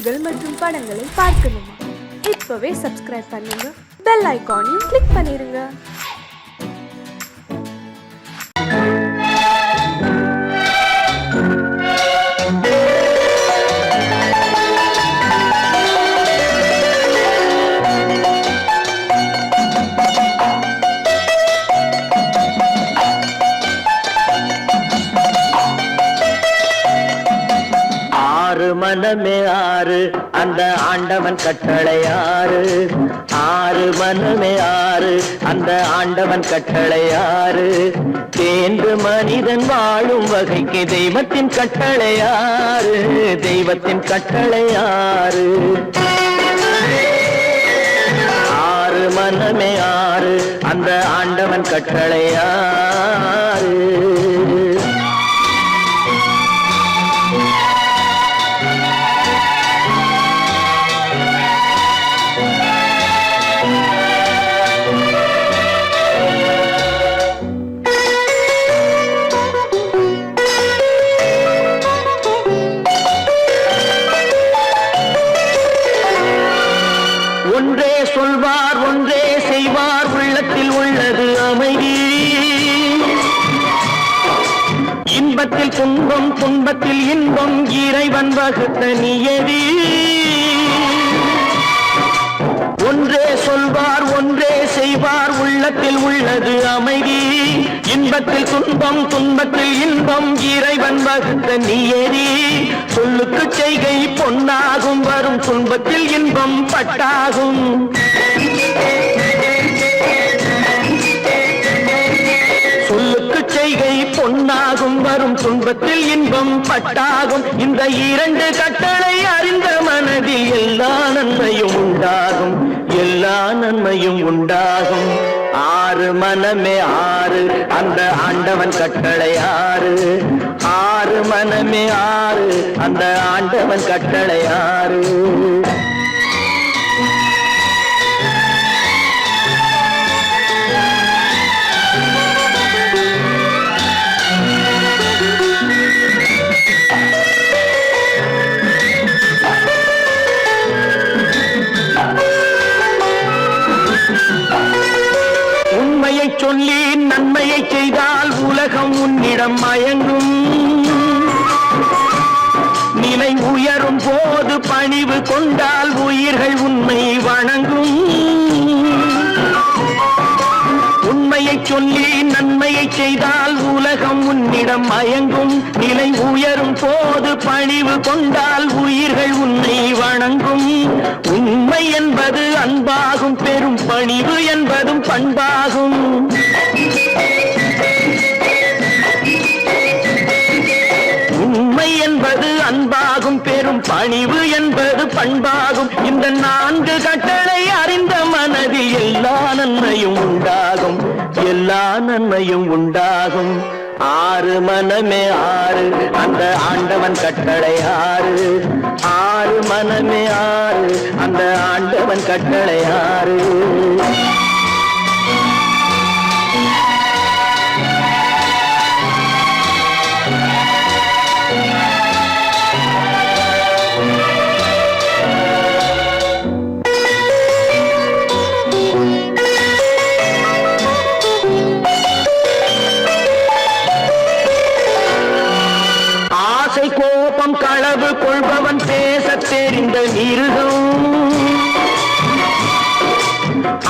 செய்திகள் மற்றும் படங்களை பார்க்கணுமா? இப்பவே சப்ஸ்கிரைப் பண்ணுங்க, பெல் ஐகானையும் கிளிக் பண்ணிருங்க. மனமே ஆறு அந்த ஆண்டவன் கட்டளை ஆறு. ஆறு மனமே ஆறு அந்த ஆண்டவன் கட்டளை ஆறு. தேர்ந்து மனிதன் வாழும் வகைக்கு தெய்வத்தின் கட்டளை ஆறு. தெய்வத்தின் கட்டளை ஆறு. ஆறு மனமே ஆறு அந்த ஆண்டவன் கட்டளை ஆறு. ஒன்றே சொல்வார் ஒன்றே செய்வார், உள்ளத்தில் உள்ளது அமைதி. இன்பத்தில் துன்பம் துன்பத்தில் இன்பம், இறைவன் வகுத்த நியதி. ஒன்றே சொல்வார் ஒன்றே செய்வார், உள்ளத்தில் உள்ளது அமைதி. இன்பத்தில் துன்பம் துன்பத்தில் இன்பம், இறைவன் வகுத்த நியதி. சொல்லுக்கு செய்கை பொன்னாகும், வரும் துன்பத்தில் இன்பம் பட்டாகும். சொல்லுக்கு செய்கை பொன்னாகும், வரும் துன்பத்தில் இன்பம் பட்டாகும். இந்த இரண்டு கட்டளை அறிந்த மனதில் எல்லா நன்மையும் உண்டாகும். எல்லா நன்மையும் உண்டாகும். ஆறு மனமே ஆறு அந்த ஆண்டவன் கட்டளை ஆறு. ஆறு மனமே ஆறு அந்த ஆண்டவன் கட்டளை ஆறு. உண்மையை சொல்லி நன்மையை செய்தால் உலகம் உன்னிடம் மயங்கும். நிலை உயரும் போது பணிவு கொண்டால் உயிர்கள் உன்னை வணங்கும். உண்மையை சொல்லி நன்மையை செய்தால் உலகம் உன்னிடம் மயங்கும். நிலை உயரும் போது பணிவு கொண்டால் உயிர்கள் உன்னை வணங்கும். உண்மை என்பது அன்பாகும், பெரும் பணிவு என்பதும் பண்பாகும். உண்மை என்பது அன்பாகும், பெரும் பணிவு என்பது பண்பாகும். இந்த நான்கு கட்டளை அறிந்த மனதில் எல்லா நன்மையும் உண்டாகும். எல்லா நன்மையும் உண்டாகும். ஆறு மனமே ஆறு அந்த ஆண்டவன் கட்டளை ஆறு. ஆறு மனமே ஆறு அந்த ஆண்டவன் கட்டளை ஆறு. கோபம் களவு கொள்பவன் பேச தெரிந்த மிருகம்.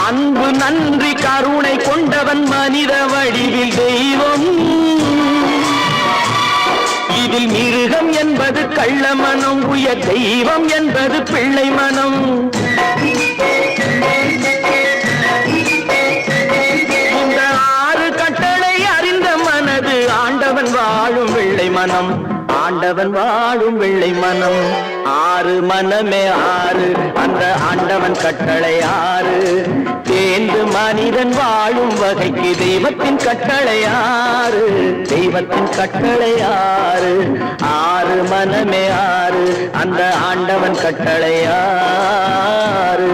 அன்பு நன்றி கருணை கொண்டவன் மனித வடிவில் தெய்வம். இதில் மிருகம் என்பது கள்ள மனம், உயர் தெய்வம் என்பது பிள்ளை மனம். இந்த ஆறு கட்டளை அறிந்த மனது ஆண்டவன் வாழும் வெள்ளை மனம். ஆண்டவன் வாழும் வெள்ளை மனம். ஆறு மனமே ஆறு அந்த ஆண்டவன் கட்டளை ஆறு. தேர்ந்து மனிதன் வாழும் வகைக்கு தெய்வத்தின் கட்டளை ஆறு. தெய்வத்தின் கட்டளை ஆறு. ஆறு மனமே ஆறு அந்த ஆண்டவன் கட்டளை ஆறு.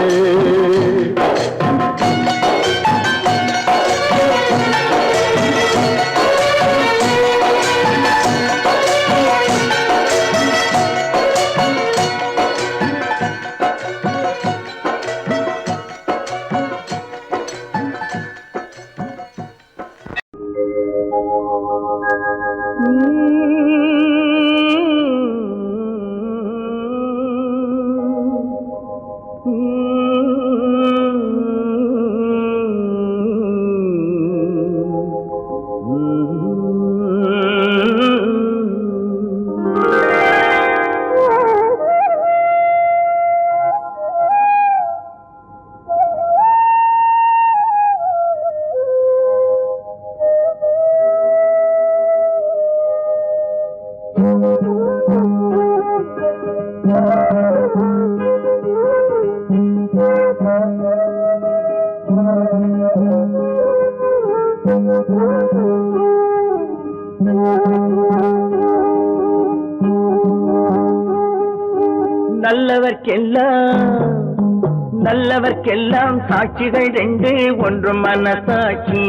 நல்லவர்க்கெல்லாம் சாட்சிகள் ரெண்டு, ஒன்று மனசாட்சி,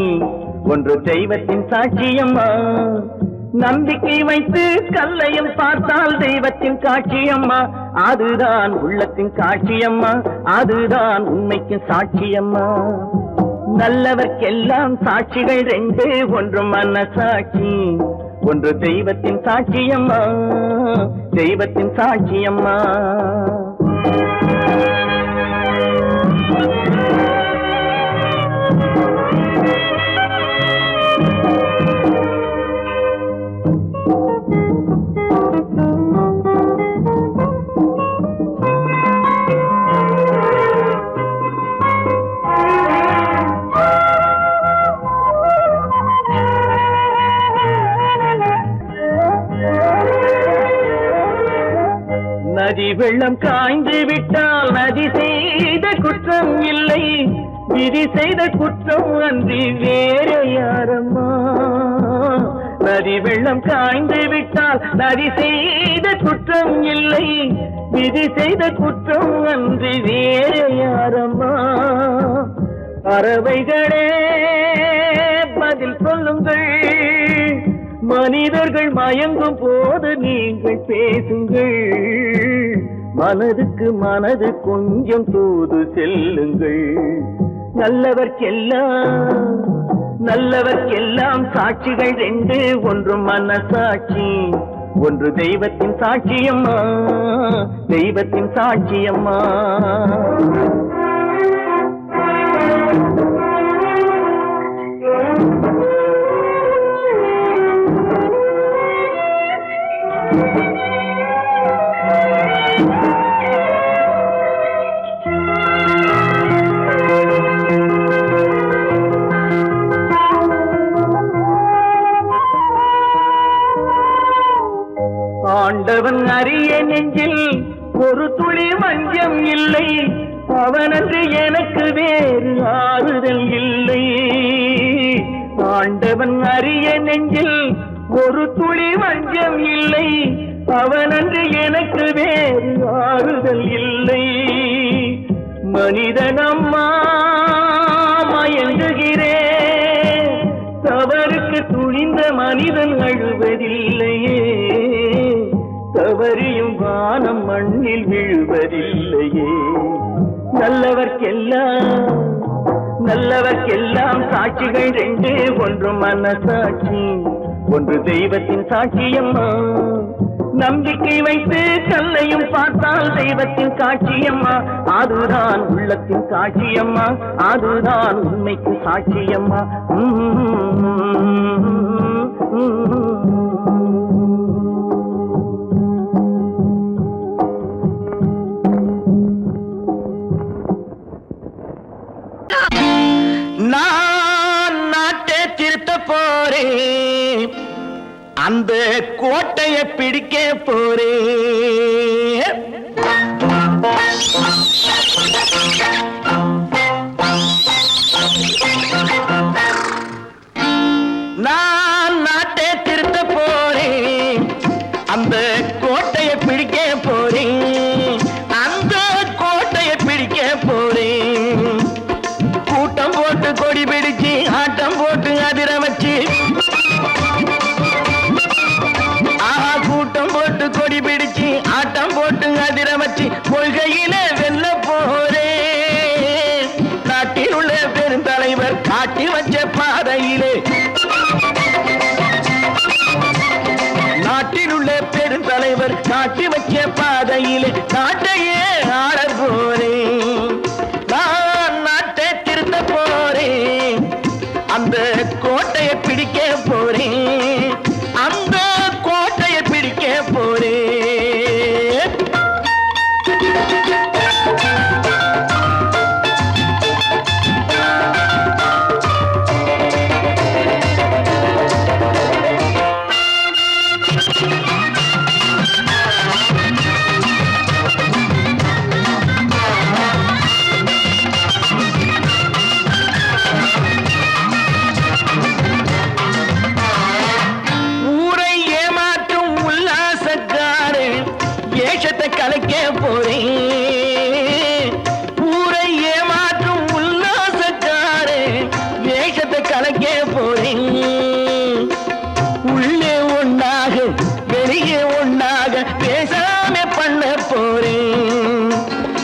ஒன்று தெய்வத்தின் சாட்சியம்மா. நம்பிக்கை வைத்து கல்லையும் பார்த்தால் தெய்வத்தின் காட்சியம்மா. அதுதான் உள்ளத்தின் காட்சியம்மா, அதுதான் உண்மைக்கு சாட்சியம்மா. நல்லவர்க்கெல்லாம் சாட்சிகள் ரெண்டு, ஒன்று மனசாட்சி, ஒன்று தெய்வத்தின் சாட்சியம்மா, தெய்வத்தின் சாட்சியம்மா. நதி வெள்ளம் காய்ந்து விட்டால் நதி செய்த குற்றம் இல்லை, விதி செய்த குற்றம் அன்றி வேற யாரம்மா. நதி வெள்ளம் காய்ந்து விட்டால் நதி செய்த குற்றம் இல்லை, விதி செய்த குற்றம் அன்றி வேற யாரம்மா. பறவைகளே பதில் சொல்லுங்கள், மனிதர்கள் மயங்கும் போது நீங்கள் பேசுங்கள். மனதுக்கு மனது கொஞ்சம் தூது செல்லுங்கள். நல்லவர்க்கெல்லாம் சாட்சிகள் ரெண்டு, ஒன்று மனசாட்சி, ஒன்று தெய்வத்தின் சாட்சியம்மா, தெய்வத்தின் சாட்சியம்மா. ஆண்டவன் அறிய நெஞ்சில் ஒரு துளி வஞ்சம் இல்லை, அவனன்று எனக்கு வேறு ஆறுதல் இல்லை. ஆண்டவன் அறிய நெஞ்சில் ஒரு துளி வஞ்சம் இல்லை, அவனன்று எனக்கு வேறு ஆறுதல் இல்லை. மனிதனம்மா மயங்குகிறேன், தவறுக்கு துணிந்த மனிதன் அழுவதில்லையே, தவறியும் வானம் மண்ணில் விழுவதில்லையே. நல்லவர்க்கெல்லாம் சாட்சிகள் ரெண்டு, ஒன்று மனசாட்சி, ஒன்று தெய்வத்தின் சாட்சியம்மா. நம்பிக்கை வைத்து கல்லையும் பார்த்தால் தெய்வத்தின் காட்சியம்மா. அதுதான் உள்ளத்தின் காட்சியம்மா, அதுதான் உண்மைக்கு சாட்சியம்மா. நான் நாட்டை திருத்த போறேன், அந்த கோட்டையை பிடிக்க போறேன். நான் நாட்டை திருத்த போறேன், அந்த கோட்டையை பிடிக்க போறேன், அந்த கோட்டையை பிடிக்க போறேன். கூட்டம் போட்டு கொடி பிடிச்சு ஆட்டம் போட்டு அதிர வச்சு, கூட்டம் போட்டு கொடி பிடிச்சு ஆட்டம் போட்டு அதிர வச்சு கொள்கையில வெல்ல போறேன். நாட்டில் உள்ள பெருந்தலைவர் காட்டி வச்ச பாதையிலே, நாட்டில் உள்ள பெருந்தலைவர் காட்டி வச்ச பாதையிலே நாட்டையே ஆள போறேன். நான் நாட்டை திருத்த போறேன், அந்த கோட்டையை பிடிக்க போறேன், அந்த கோட்டையை பிடிக்க போறேன். போறேன். ஊரை ஏமாற்றும் உல்லாசக்காரே வேஷத்தை கலக்க போறேன். உள்ளே ஒண்ணாக வெளியே ஒண்ணாக பேசாம பண்ண போறேன்.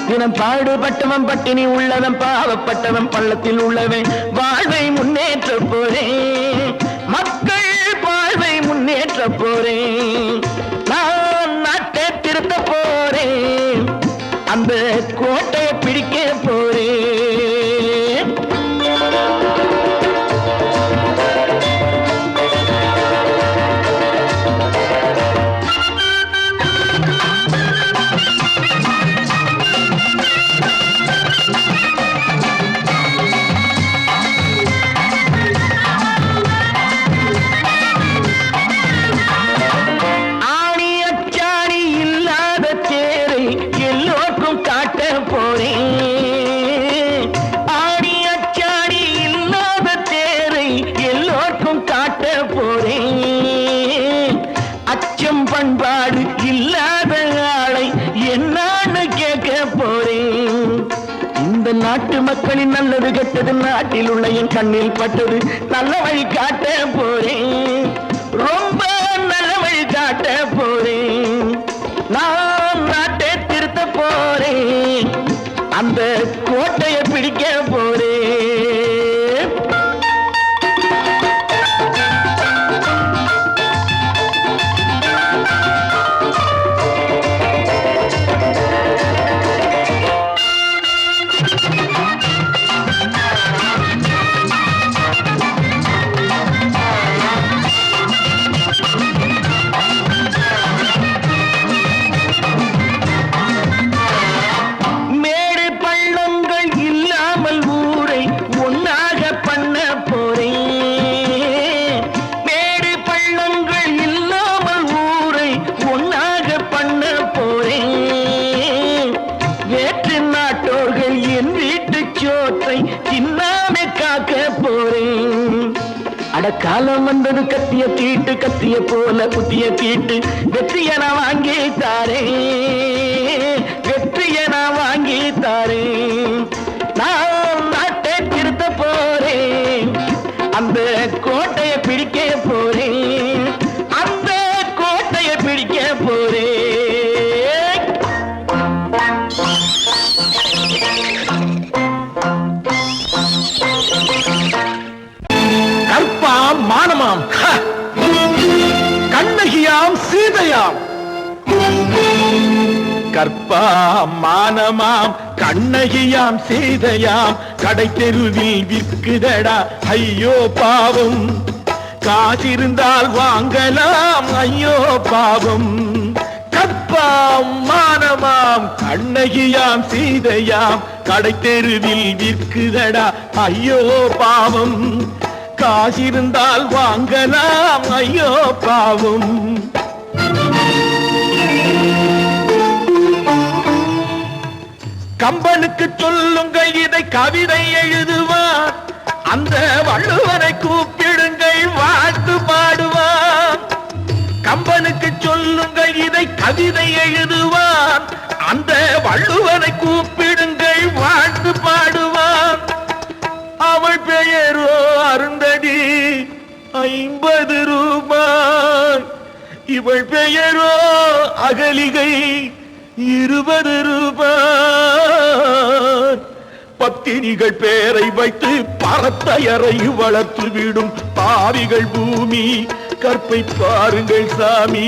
தினம் பாடுபட்டவன் பட்டினி உள்ளவன் பாவப்பட்டவன் பள்ளத்தில் உள்ளவன் வாழ்வை முன்னேற்ற போறேன். மக்கள் வாழ்வை முன்னேற்ற போறேன். நான் நாட்டை திருத்த போறேன். அந்த கோட்டையை பிடிக்க போறேன். பண்பாடு இல்லாத ஆளை என்னான்னு கேட்க போறேன். இந்த நாட்டு மக்களின் நல்லது கெட்டது நாட்டில் உள்ள என் கண்ணில் பட்டது நல்ல வழி காட்ட போறேன். ரொம்ப நல்ல வழி காட்ட போறேன். நான் நாட்டை திருத்த போறேன். அந்த கோட்டையை பிடிக்க போறேன். காலம் வந்தது கத்திய தீட்டு கத்திய போல குத்திய தீட்டு வெற்றியை நான் வாங்கி தாரேன். வெற்றியை நான் வாங்கி தாரேன். நான் நாட்டை திருத்த போறேன். அந்த கோட்டையை பிடிக்க போறேன். அந்த கோட்டையை பிடிக்க போறேன். கற்பாம் மானமாம் கண்ணகியாம் சீதையாம். கற்பாம் மானமாம் கண்ணகியாம் சீதையாம் கடை தெருவில் விற்குதடா ஐயோ பாவம். காசிருந்தால் வாங்கலாம் ஐயோ பாவம். கற்பாம் மானமாம் கண்ணகியாம் சீதையாம் கடை தெருவில் விற்குதடா ஐயோ பாவம். காசிருந்தால் வாங்கலாம் ஐயோ பாவம். கம்பனுக்கு சொல்லுங்கள் இதை கவிதை எழுதுவான். அந்த வள்ளுவனை கூப்பிடுங்கள் வாழ்த்து பாடுவான். கம்பனுக்கு சொல்லுங்கள் இதை கவிதை எழுதுவான். அந்த வள்ளுவனை கூப்பிடுங்கள் வாழ்த்து பாடுவான். அவள் பெயரோ அருந்ததி 50 ரூபாய். இவள் பெயரோ அகலிகை 20 ரூபாய். பத்தினிகள் பேரை வைத்து பரத்தையறை வளர்த்து விடும் பாவிகள் பூமி. கற்பை பாருங்கள் சாமி.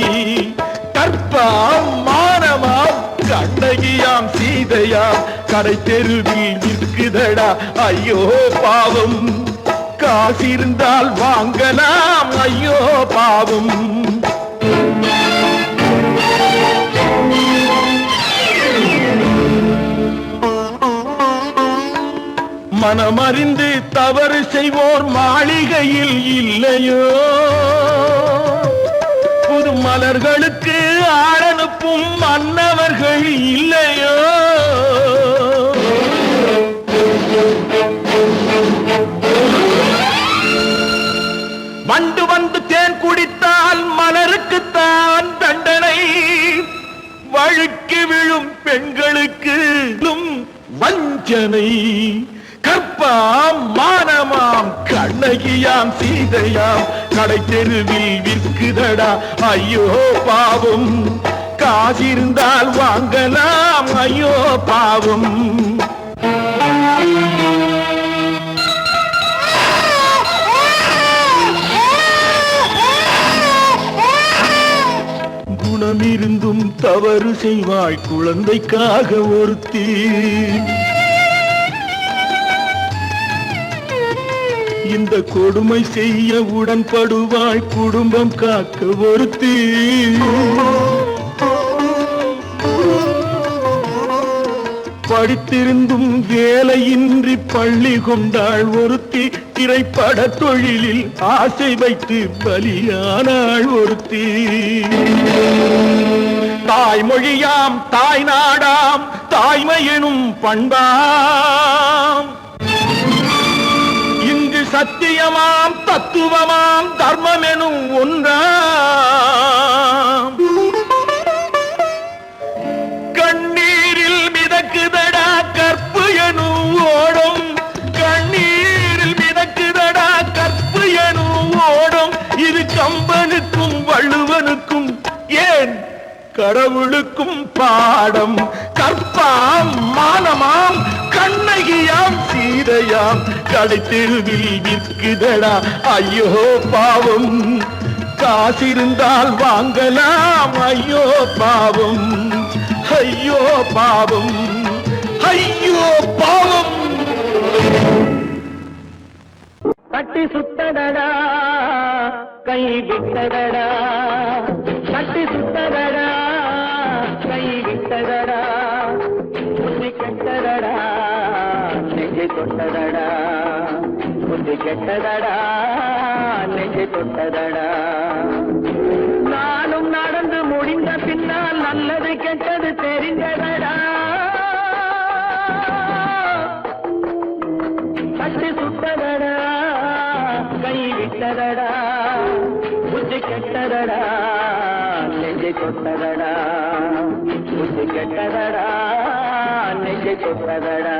கற்பாம் மானமாம் கண்ணகியாம் சீதையாம் கடை தெருவில் நிற்குதடா ஐயோ பாவம். காசிருந்தால் வாங்கலாம் ஐயோ பாவம். மனமறிந்து தவறு செய்வோர் மாளிகையில் இல்லையோ. புது மலர்களுக்கு ஆளனுப்பும் மன்னவர்கள் இல்லையோ. வண்டு வந்து தேன் குடித்தால் மலருக்குத்தான் தண்டனை. வழுக்கி விழும் பெண்களுக்கு கண்ணுக்கு வஞ்சனை கற்பாம் மானமாம் கண்ணகியாம் சீதையாம் கடை தெருவில் விற்குதடா ஐயோ பாவம் காசிருந்தால் வாங்கலாம் ஐயோ பாவம் குணமிருந்தும் தவறு செய்வாய் குழந்தைக்காக ஒருத்தி இந்த கொடுமை செய்ய உடன்படுவாய் குடும்பம் காக்க ஒருத்தி படித்திருந்தும் வேலையின்றி பள்ளி கொண்டாள் ஒருத்தி திரைப்பட தொழிலில் ஆசை வைத்து பலியானாள் ஒருத்தி தாய்மொழியாம் தாய் நாடாம் தாய்மையெனும் பண்பாம் இங்கு சத்தியமாம் தத்துவமாம் தர்மமெனும் ஒன்றாம் கண்ணீரில் மிதக்குதடா கற்பு எனும் ஓடும் கண்ணீரில் மிதக்குதடா கற்பு எனும் ஓடும் இது கம்பனுக்கும் வள்ளுவனுக்கும் ஏன் கடவுளுக்கும் பாடம் கற்பாம் மானமாம் கண்ணகியாம் சீதையாம் கடை தெருவில் விற்குதடா ஐயோ பாவம் காசிருந்தால் வாங்கலாம் ஐயோ பாவம் ஐயோ பாவம் ஐயோ பாவம் கட்டி சுத்தடடா கை விட்டதடா கட்டி சுத்தடடா கை விட்டதடா புத்தி கெட்டதடா நெஞ்சை தொட்டதடா புத்தி கெட்டதடா நெஞ்சை தொட்டதடா நானும் நடந்து முடிந்த பின்னால் நல்லது கெட்டது தெரிந்ததடா கட்டி சுட்டதடா கை விட்டதடா புத்தி கெட்டதடா நெஞ்சை தொட்டதடா புத்தி கெட்டதடா நெஞ்சை தொட்டதடா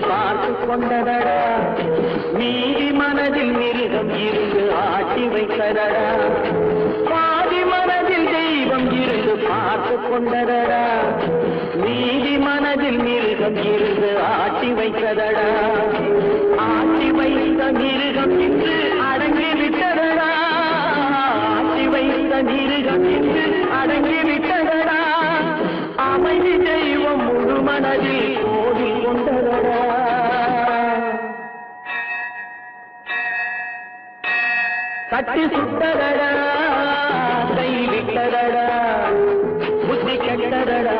பார்த்து கொண்டதடா மீதி மனதில் மிருகம் இருந்து ஆட்டி வைத்ததடா பாதி மனதில் தெய்வம் இருந்து பார்த்து கொண்டதடா மீதி மனதில் மிருகம் இருந்து ஆட்டி வைத்ததடா ஆட்டி வைத்த மிருகம் இன்று அடங்கி விட்டதடா ஆட்டி வைத்த மிருகம் இன்று அடங்கி விட்டதடா அமைதி தெய்வம் முழு மனதில் ஓடி கொண்டதடா கட்டி சுட்டதடா கை விட்டதடா புத்தி கெட்டதடா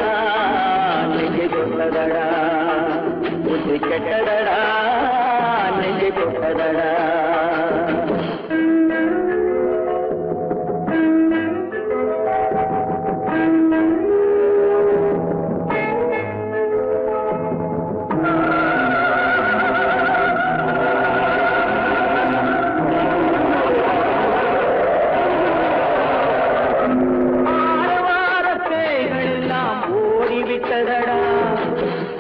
நெஞ்சை தொட்டதடா புத்தி கெட்டதடா நெஞ்சை தொட்டதடா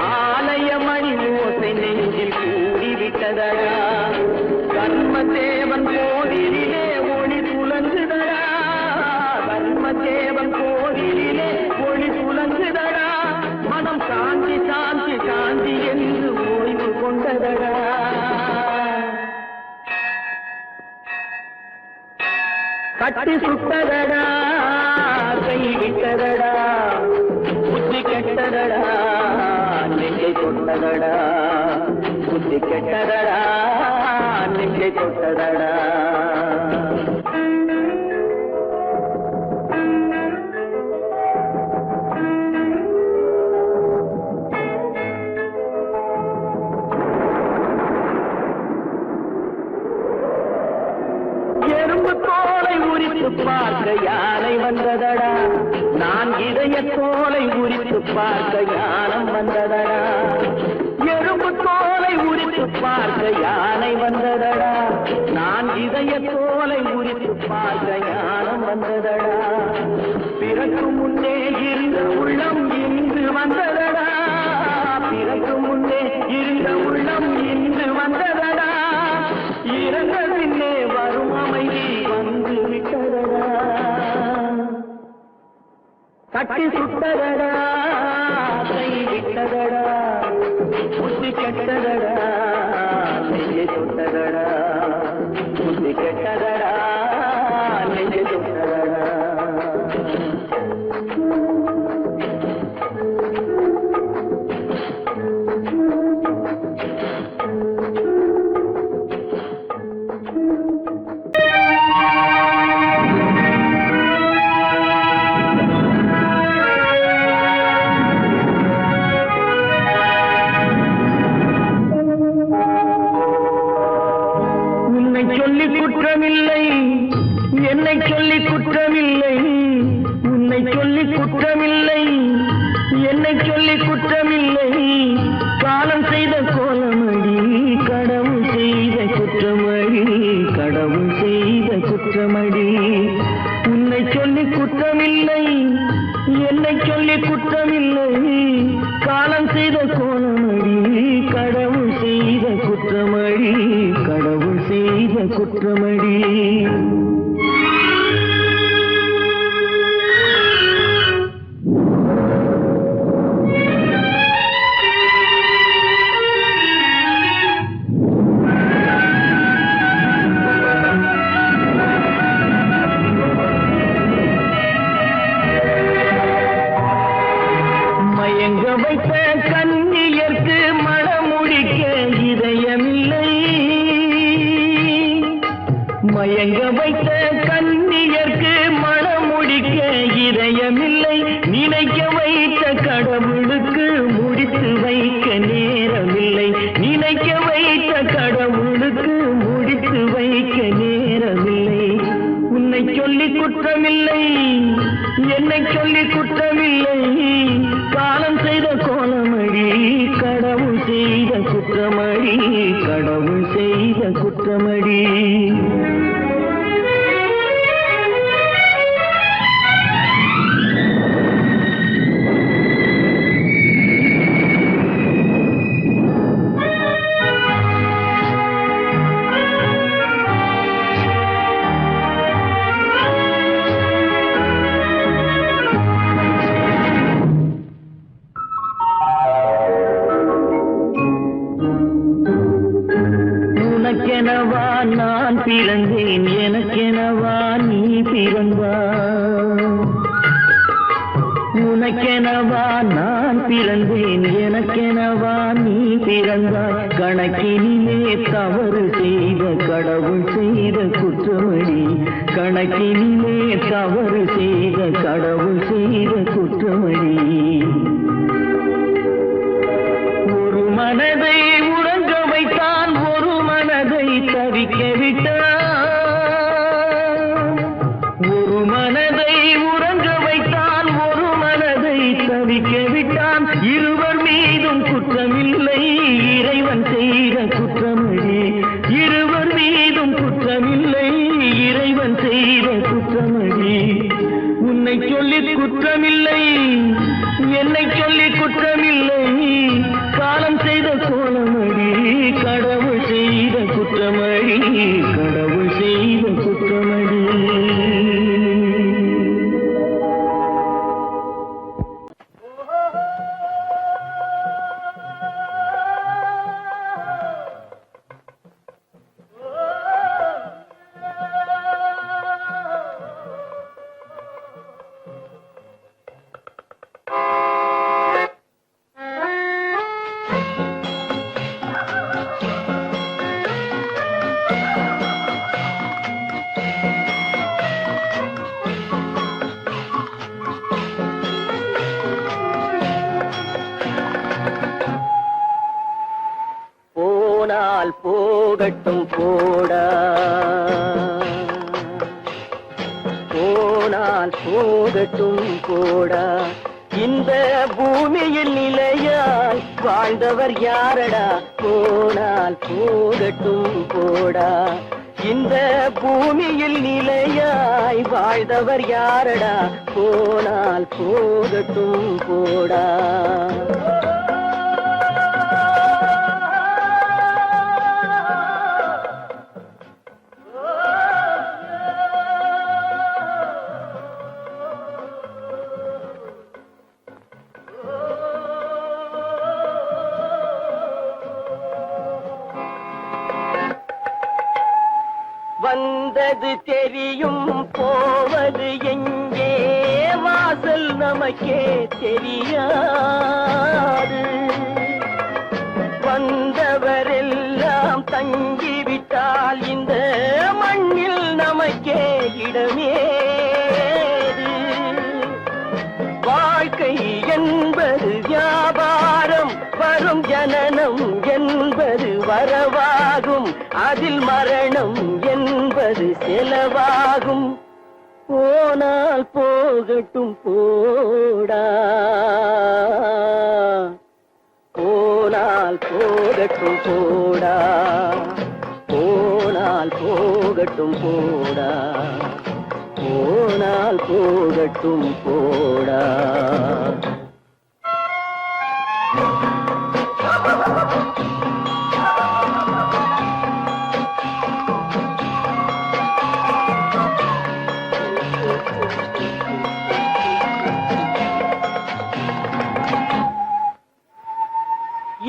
ஆலயமணி ஓசை நெஞ்சில் கூடிவிட்டதடா கர்மதேவன் கோவிலிலே ஒளி துலங்குதடா கர்மதேவன் கோவிலிலே ஒளி துலங்குதடா மனம் சாந்தி சாந்தி சாந்தி என்று ஓய்வு கொண்டதடா கட்டி சுட்டதடா கை விட்டதடா புத்தி கெட்டதடா நெஞ்சை தொட்டதடா புத்தி கெட்டதடா நெஞ்சை தொட்டதடா எறும்பு தோலை உரித்து பார்க்க யானை வந்ததடா நான் இதய தோலை உரித்து பார்க்க ஞானம் வந்ததடா, எறும்பு தோலை உரித்து பார்க்க யானை வந்ததடா, நான் இதய தோலை உரித்து பார்க்க ஞானம் வந்ததடா, பிறகு முன்னே இருந்த உள்ளம் இன்று வந்ததடா, பிறகு முன்னே இருந்த உள்ளம் இன்று வந்ததடா, இறந்த பின்னே வரும் அமைதி வந்து விட்டதடா, கட்டி சுட்டதடா கை விட்டதடா, புத்தி கெட்டதடா நெஞ்சை சுட்டதடா, புத்தி கெட்டதடா நெஞ்சை சுட்டதடா. சொல்லி குற்றமில்லை, என்னை சொல்லி குற்றமில்லை, உன்னை சொல்லி குற்றமில்லை, என்னை சொல்லி குற்றமில்லை, காலம் செய்த கோலமடி கடவுள் செய்த குற்றமடி, கடவுள் செய்த குற்றமடி, உன்னை சொல்லி குற்றமில்லை, என்னை சொல்லி குற்றமில்லை, காலம் செய்த கோலமடி கடவுள் செய்த குற்றமடி, கடவுள் செய்த குற்றமடி. மயங்க வைத்த கண்ணியர்க்கு மனமுடிக்க இதயமில்லை, மயங்க வைத்த கண்ணியர்க்கு மனமுடிக்க இதயமில்லை, நினைக்க வைத்த கடவுளுக்கு முடித்து வைக்க நேரமில்லை, நினைக்க வைத்த கடவுளுக்கு முடித்து வைக்க நேரமில்லை, உன்னை சொல்லி குற்றமில்லை, என்னை சொல்லி குற்றமில்லை, காலம் செய்த கோலமடி கடவுள் செய்த குற்றமடி, கடவுள் செய்த குற்றமடி. உனக்கெனவா நான் பிறந்தேன், எனக்கெனவா நீ பிறந்தாய், உனக்கெனவா நான் பிறந்தேன், எனக்கெனவா நீ பிறந்தாய், கணக்கினிலே தவறு செய்த கடவுள் செய்த குற்றமடி, கணக்கினிலே தவறு செய்த கடவுள் செய்த குற்றமடி. ஒரு மனதை உறங்க வைத்தான், ஒரு மனதை தவிக்க விட்டான், ஒரு மனதை உறங்க வைத்தான், ஒரு மனதை தவிக்க விட்டான், இருவர் மீதும் குற்றமில்லை, இறைவன் செய்த குற்றமடி, இருவர் மீதும் குற்றமில்லை, இறைவன் செய்த குற்றமடி, உன்னை சொல்லி குற்றமில்லை, என்னை சொல்லி குற்றமில்லை, காலம் செய்த கோலமடி கடவுள் செய்த குற்றமடி, கடவுள் செய்த குற்றமடி. போனால் போகட்டும் போடா, போனால் போகட்டும் போடா, இந்த பூமியில் நிலையாய் வாழ்ந்தவர் யாரடா போனால் போகட்டும் போடா இந்த பூமியில் நிலையாய் வாழ்ந்தவர் யாரடா போனால் போகட்டும் போடா வந்தது தெரியும் போவது எங்கே வாசல் நமக்கே தெரியாது வந்தவரெல்லாம் தங்கிவிட்டால் இந்த மண்ணில் நமக்கே இடமேது வாழ்க்கை என்பது வியாபாரம் வரும் ஜனனம் என்பது வரவாகும் அதில் மரணம் என்பது செலவாகும் போனால் போகட்டும் போடா போனால் போகட்டும் போடா போனால் போகட்டும் போடா போனால் போகட்டும் போடா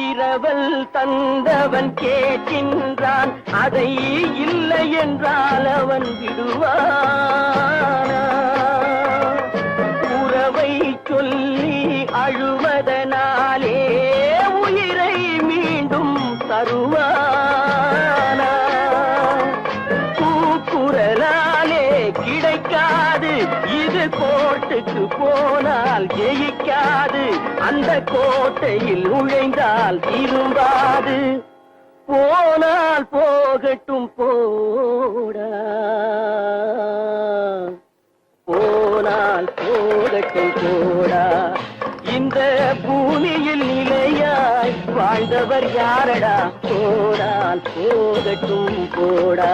இரவல் தந்தவன் கேட்கின்றான் அதை இல்லை என்றால் அவன் விடுவானா உறவை சொல்லி அழுவதனாலே உயிரை மீண்டும் தருவானா கூக்குரலாலே கிடைக்காது இது கோர்ட்டுக்கு போனால் ஜெயிக்காது அந்த கோட்டையில் நுழைந்தால் திரும்பாது போனால் போகட்டும் போடா போனால் போகட்டும் போடா இந்த பூமியில் நிலையாய் வாழ்ந்தவர் யாரடா போனால் போகட்டும் போடா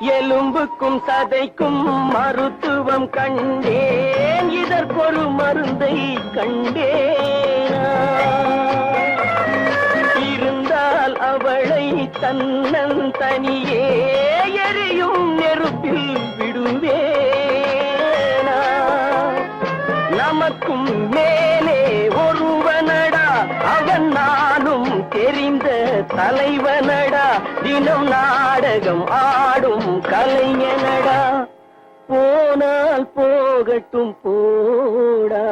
எலும்புக்கும் சதைக்கும் மருத்துவம் கண்டேன் இதற்கொரு மருந்தை கண்டேனா இருந்தால் அவளை தன்னந்தனியே எரியும் நெருப்பில் விடுவேனா நமக்கும் மேலே ஒருவனடா அவன் நானும் தெரிந்த தலைவனடா தினம் நாடகம் ஆடும் கலைஞனடா போனால் போகட்டும் போடா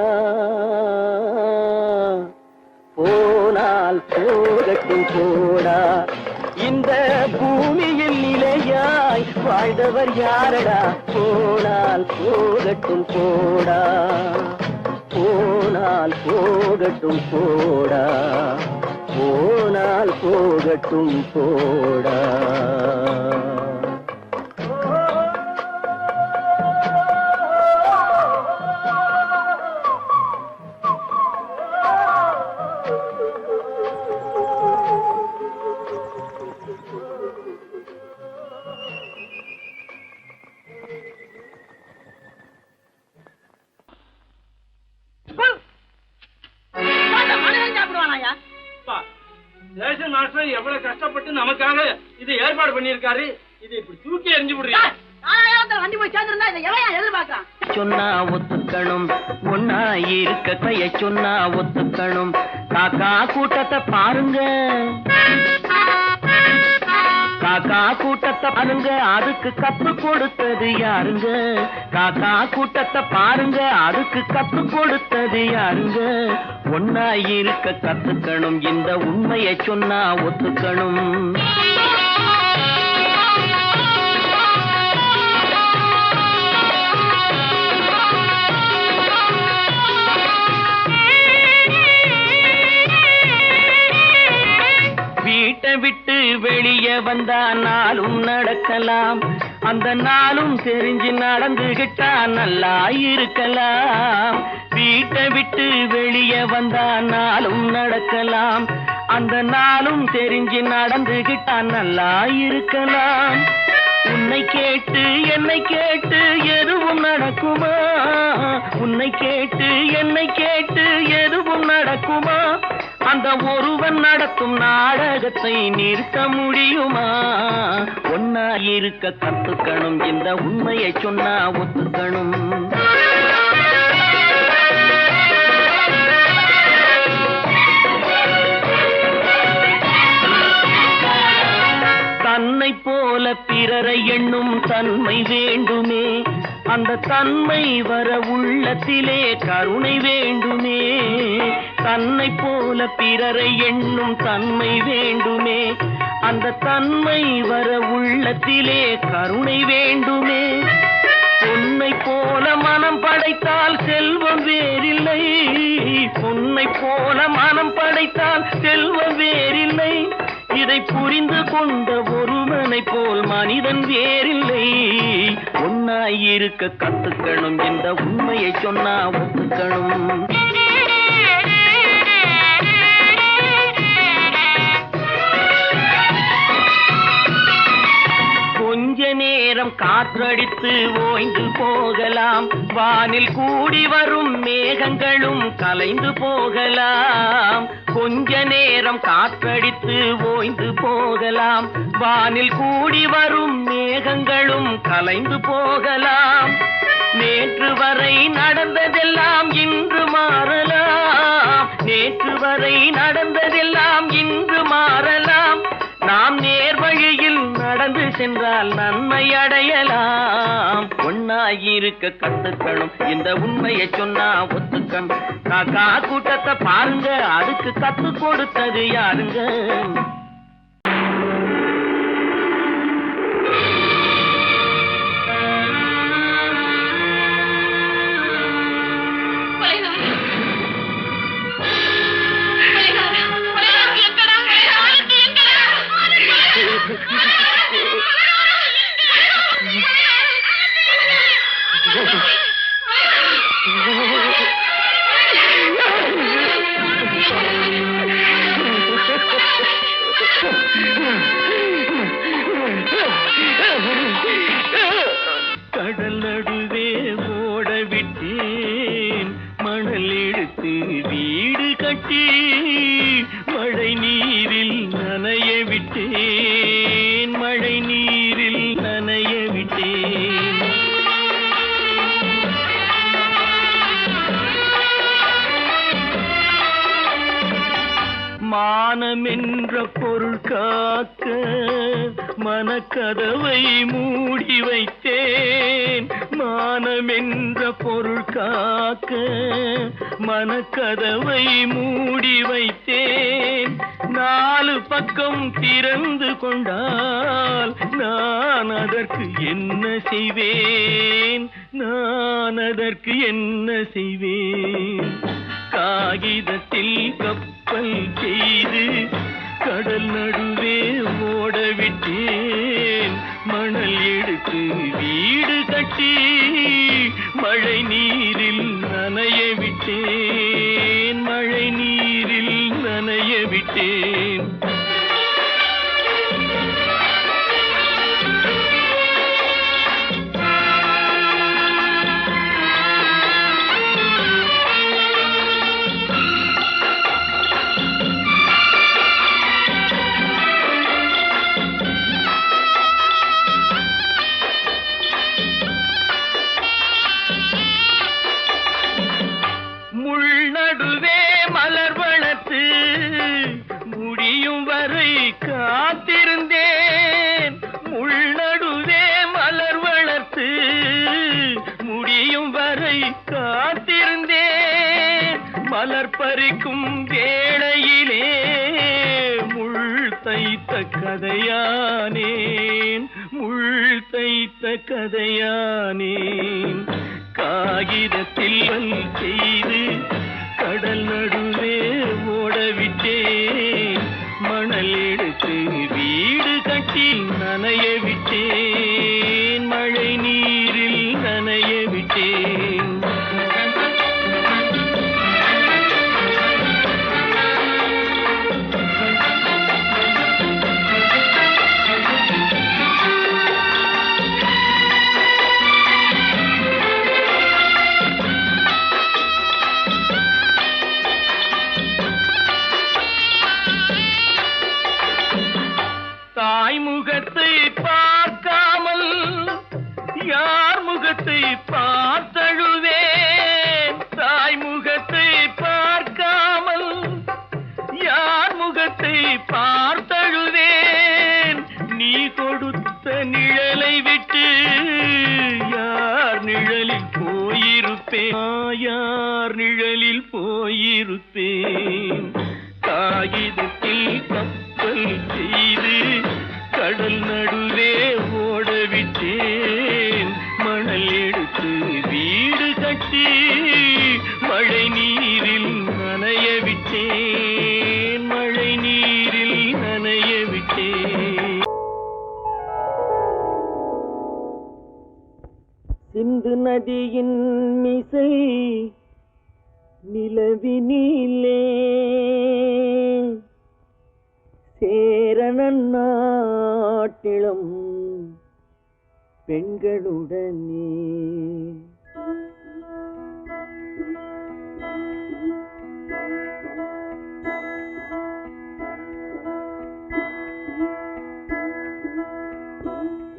போனால் போகட்டும் போடா இந்த பூமியில் நிலையாய் வாழ்ந்தவர் யாரடா போனால் போகட்டும் போடா போனால் போகட்டும் போடா போனால் போகட்டும் போடா ரேஷன் மாஸ்டர் எவ்வளவு கஷ்டப்பட்டு நமக்காக இது ஏற்பாடு பண்ணிருக்காரு. இது இப்படி தூக்கி எறிஞ்சு விடுறீங்க. சொன்னா ஒத்துக்கணும் ஒன்னா இருக்க கைய சொன்னா ஒத்துக்கணும் காக்கா கூட்டத்தை பாருங்க காக்கா காக்கா கூட்டத்தை பாருங்க அதுக்கு கத்து கொடுத்தது யாருங்க? காக்கா கூட்டத்தை பாருங்க அதுக்கு கத்து கொடுத்தது யாருங்க? ஒன்னா இருக்க கத்துக்கணும், இந்த உண்மையை சொன்னா ஒத்துக்கணும். வீட்டை விட்டு வெளியே வந்தா நாளும் நடக்கலாம், அந்த நாளும் தெரிஞ்சு நடந்துகிட்டா நல்லா இருக்கலாம். வீட்டை விட்டு வெளியே வந்தா நாளும் நடக்கலாம், அந்த நாளும் தெரிஞ்சு நடந்துகிட்டா நல்லா இருக்கலாம். உன்னை கேட்டு என்னை கேட்டு எதுவும் நடக்குமா? உன்னை கேட்டு என்னை கேட்டு எதுவும் நடக்குமா? அந்த ஒருவன் நடத்தும் நாடகத்தை நிறுத்த முடியுமா? ஒன்னா இருக்க கத்துக்கணும், இந்த உண்மையை சொன்னா ஒத்துக்கணும். தன்னை போல பிறரை எண்ணும் தன்மை வேண்டுமே, அந்த தன்மை வர உள்ளத்திலே கருணை வேண்டுமே. தன்னை போல பிறரை எண்ணும் தன்மை வேண்டுமே, அந்த தன்மை வர உள்ளத்திலே கருணை வேண்டுமே. பொன்னை போல மனம் படைத்தால் செல்வம் வேறில்லை, பொன்னை போல மனம் படைத்தால் செல்வம் வேறில்லை. இதை புரிந்து கொண்ட ஒருவனை போல் மனிதன் வேறில்லை. ஒன்னாய் இருக்க கத்துக்கணும், இந்த உண்மையை சொன்னா ஒத்துக்கணும். கொஞ்ச நேரம் காற்றடித்து ஓய்ந்து போகலாம், வானில் கூடி வரும் மேகங்களும் கலைந்து போகலாம். கொஞ்ச நேரம் காற்றடித்து ஓய்ந்து போகலாம், வானில் கூடி வரும் மேகங்களும் கலைந்து போகலாம். நேற்று வரை நடந்ததெல்லாம் இன்று மாறலாம், நேற்று வரை நடந்ததெல்லாம் இன்று மாறலாம். நாம் நேர் வழியில் நடந்து சென்றால் நன்மை அடையலாம். ஒன்னாயிருக்க கத்துக்கணும், இந்த உண்மையை சொன்னா ஒத்துக்கணும். காக்கா கூட்டத்தை பாருங்க அதுக்கு கத்து கொடுத்தது யாருங்க? கடல் நடுவே ஓட விட்டேன், மணல் எடுத்து வீடு கட்டி மழை நீரில் நனைய விட்டேன், மழை நீரில் நனைய விட்டேன். மானம் என்ற பொருள் காக்க மனக்கதவை மூடி வைத்தேன், மானம் என்ற பொருள் காக்க மனக்கதவை மூடி வைத்தேன். நாலு பக்கம் திறந்து கொண்டால் நான் அதற்கு என்ன செய்வேன், நான் அதற்கு என்ன செய்வேன்? காகிதத்தில் கப்பல் செய்து கடல் நடுவே ஓட விட்டேன், மணல் எடுத்து வீடு கட்டி மழை நீரில் நனைய விட்டேன், மழை நீரில் நனைய விட்டேன். விழிக்கும் வேளையிலே முள் தைத்த கதையானேன், முள் தைத்த கதையானேன். காகிதத்தில் செய்து கடல் நடுவே ஓடவிட்டேன், மணல் எடுத்து வீடு கட்டி நனைய விட்டேன், மழை நீரில் நனைய விட்டேன். தாய் முகத்தை பார்க்காமல் யார் முகத்தை பார்த்தழுவேன், தாய் முகத்தை பார்க்காமல் யார் முகத்தை பார்த்தழுவேன். நீ கொடுத்த நிழலை விட்டு யார் நிழலில் போயிருப்பேன், யார் நிழலில் போயிருப்பேன். காகிதத்தில் கப்பல் செய்து கடல் நடுவே ஓடவிட்டேன், மணல் எடுத்து வீடு கட்டி மழை நீரில் நனைய விட்டேன், மழை நீரில் நனைய விட்டேன். சிந்து நதியின் மிசை நிலவினிலே சேரணன் நாட்டிலும் பெண்களுடனே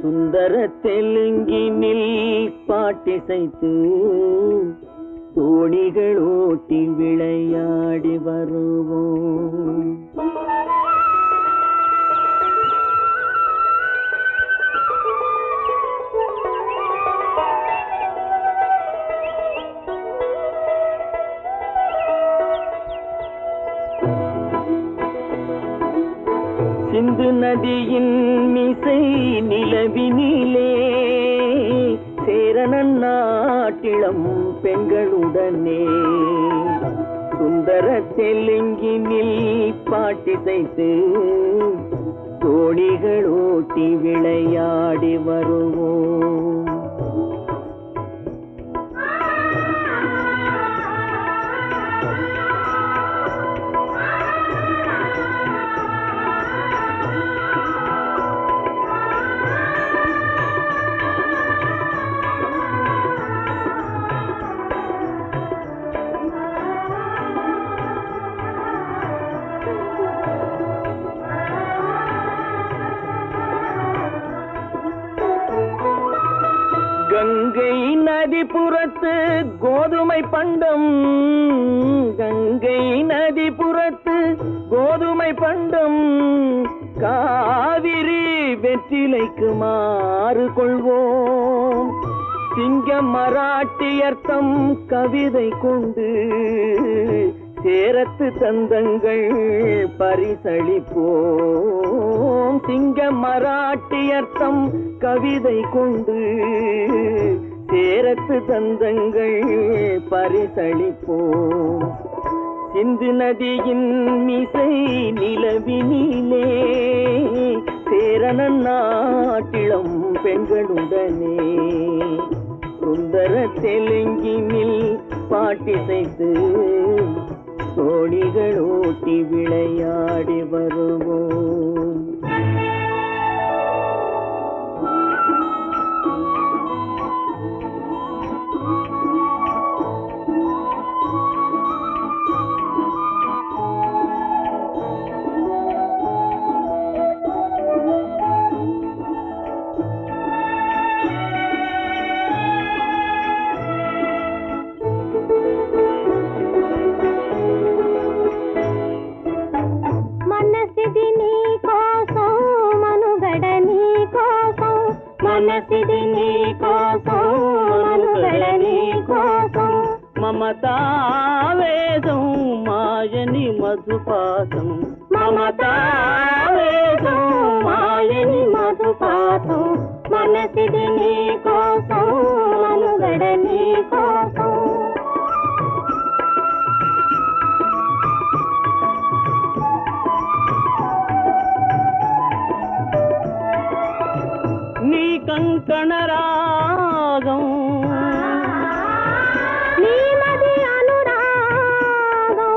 சுந்தர தெலுங்கினில் பாட்டிசைத்து தோணிகள் ஓட்டி விளையாடி வருவோம். சிந்து நதியின் மிசை நிலவினிலே சேரணன் நாட்டிளம் பெண்களுடனே சுந்தர தெலுங்கினில் பாட்டிசைத்து தோணிகள் ஓட்டி விளையாடி வருவோம். கங்கை நதிபுறத்து கோதுமை பண்டம், கங்கை நதிபுறத்து கோதுமை பண்டம், காவிரி வெற்றிலைக்கு மாறு கொள்வோம். சிங்கம் மராட்டியர்த்தம் கவிதை கொண்டு சேரத்து தந்தங்கள் பரிசளிப்போம். சிங்கம் மராட்டியர்த்தம் கவிதை கொண்டு சேரத்து தந்தங்கள் பரிசளிப்போம். சிந்து நதியின் மிசை நிலவினிலே சேரணன் நாட்டிளம் பெண்களுடனே சுந்தர தெலுங்கினில் பாட்டிசைத்து தோணிகள் ஓட்டி விளையாடி வருவோம். మనసిది నీ కోసం మనుగడ నీ కోసం మమతావేదం మాయని మధుపాసం మమతావేదం మాయని మధుపాసం మనసిది నీ కోసం మనుగడ నీ కోసం నీ కంకణ రాగం నీ మది అనురాగం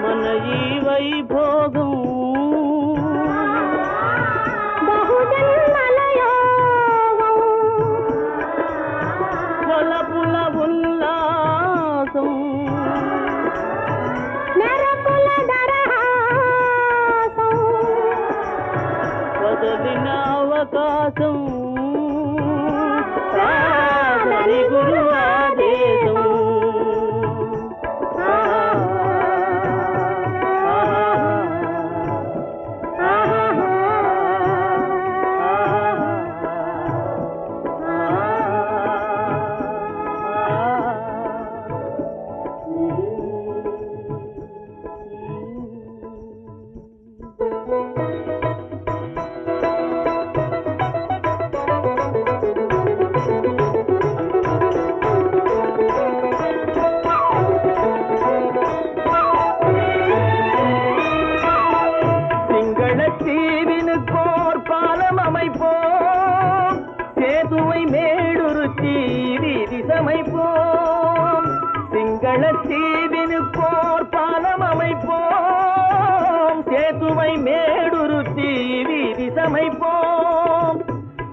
మన ఈ వైభోగం బహుజన్మల యోగం కొలపుల ఉల్లాసం మెరపుల దరహాసం వదలిన అవకాశం సాధని గురు ఆదేశం சிங்களத்தீவினுக்கோர் பாலம் அமைப்போம் சேதுவை மேடுருத்தி வீதி சமைப்போம்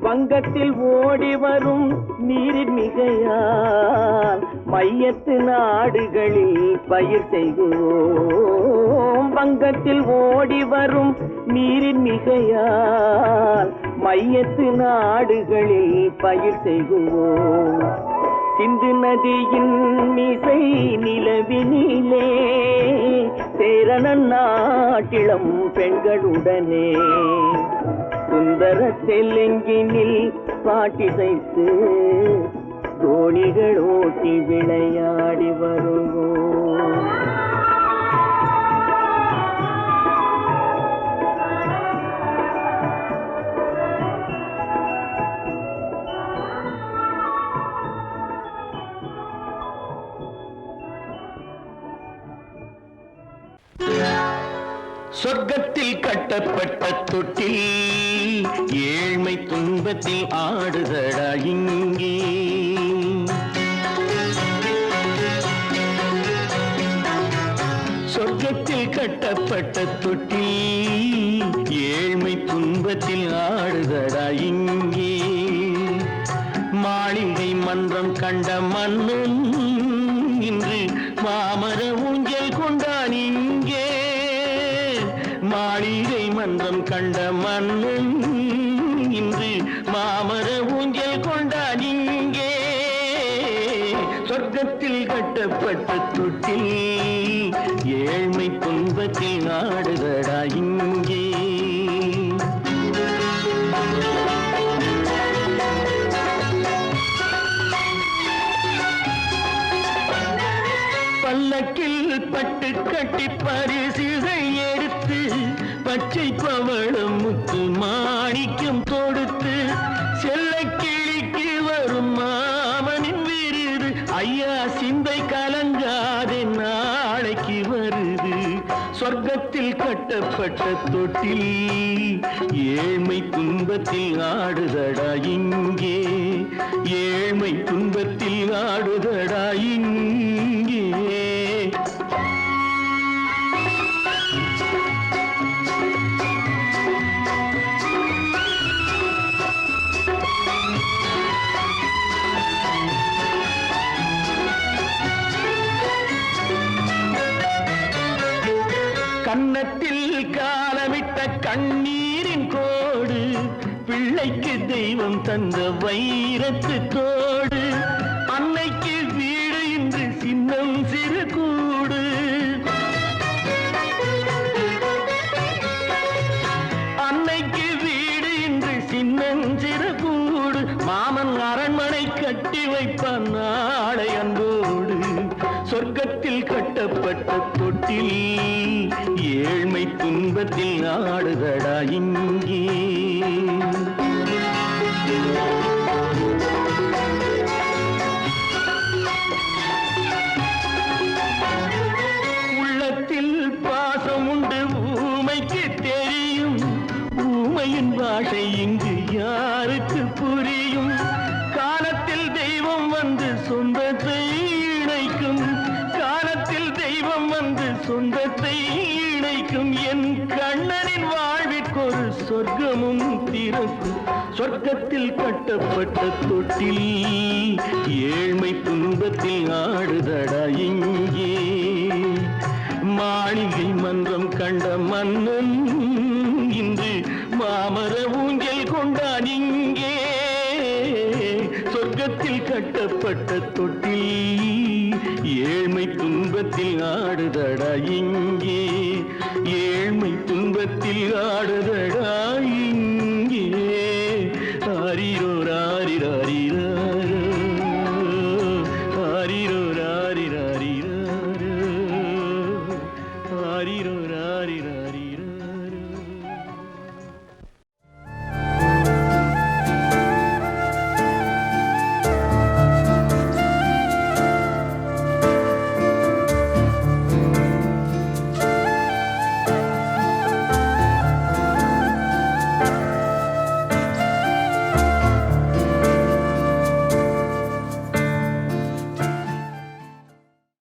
வங்கத்தில் ஓடி வரும் நீரின் மிகையால் மையத்து நாடுகளில் பயிர் செய்கிறோம் வங்கத்தில் ஓடி வரும் நீரின் மிகையால் மையத்து நாடுகளில் பயிர் செய்கிறோம் சிந்து நதியின் மிசை நிலவினிலே சேரண நாட்டிளம் பெண்களுடனே சுந்தர தெலுங்கினில் பாட்டிசைத்து தோணிகள் ஓட்டி விளையாடி வருவோம் சொர்க்கத்தில் கட்டப்பட்ட தொட்டில் ஏழ்மை துன்பத்தில் ஆடுதடா இங்கே சொர்க்கத்தில் கட்டப்பட்ட தொட்டில் ஏழ்மை துன்பத்தில் ஆடுதடா இங்கே மாளிகை மன்றம் கண்ட மன்னன் இன்று மாமர ஊஞ்சல் கொண்டான் இங்கே மாளிகை மன்றம் கண்ட மன்னன் இன்று மாமர ஊஞ்சல் கொண்டான் இங்கே சொர்க்கத்தில் கட்டப்பட்ட தொட்டில் ஏழ்மை துன்பத்தில் ஆடுதடா இங்கே பல்லக்கில் பட்டு கட்டி பரிசுகள் எடுத்து பச்சை பவளம் முத்து மாணிக்கம் தொடுத்து செல்ல கிளிக்கு வரும் மாமனின் விருது ஐயா சிந்தை கலங்காதே நாளைக்கு வருது சொர்க்கத்தில் கட்டப்பட்ட தொட்டில் ஏழ்மை துன்பத்தில் ஆடுதடா இங்கே ஏழ்மை துன்பத்தில் ஆடுதடா இங்கே கன்னத்தில் காலமிட்ட கண்ணீரின் கோடு பிள்ளைக்கு தெய்வம் தந்த வைரத்து தோடு அன்னைக்கு வீடு இன்று சின்னம் சிறு கூடு அன்னைக்கு வீடு இன்று சின்னம் சிறு கூடு மாமன் அரண்மனை கட்டி வைப்பான் நாளை துன்பத்தில் ஆடுதடா இங்கே. உள்ளத்தில் பாசம் உண்டு ஊமைக்கு தெரியும், ஊமையின் பாஷை இங்கு யாருக்கு புரியும்? காலத்தில் தெய்வம் வந்து சொந்தத்தை இணைக்கும், காலத்தில் தெய்வம் வந்து சொந்தத்தை இணைக்கும். என் கண்ணனின் வாழ்விற்கொரு சொர்க்கமும் திறக்கும். சொர்க்கத்தில் கட்டப்பட்ட தொட்டில் ஏழ்மை துன்பத்தில் ஆடுதடா இங்கே. மாளிகை மன்றம் கண்ட மன்னன் இன்று மாமர ஊஞ்சல் கொண்டான் இங்கே. சொர்க்கத்தில் கட்டப்பட்ட தொட்டில் ஏழ்மை துன்பத்தில் ஆடுதடா இங்கே. ஏழ்மை துன்பத்தில் ஆடுதடா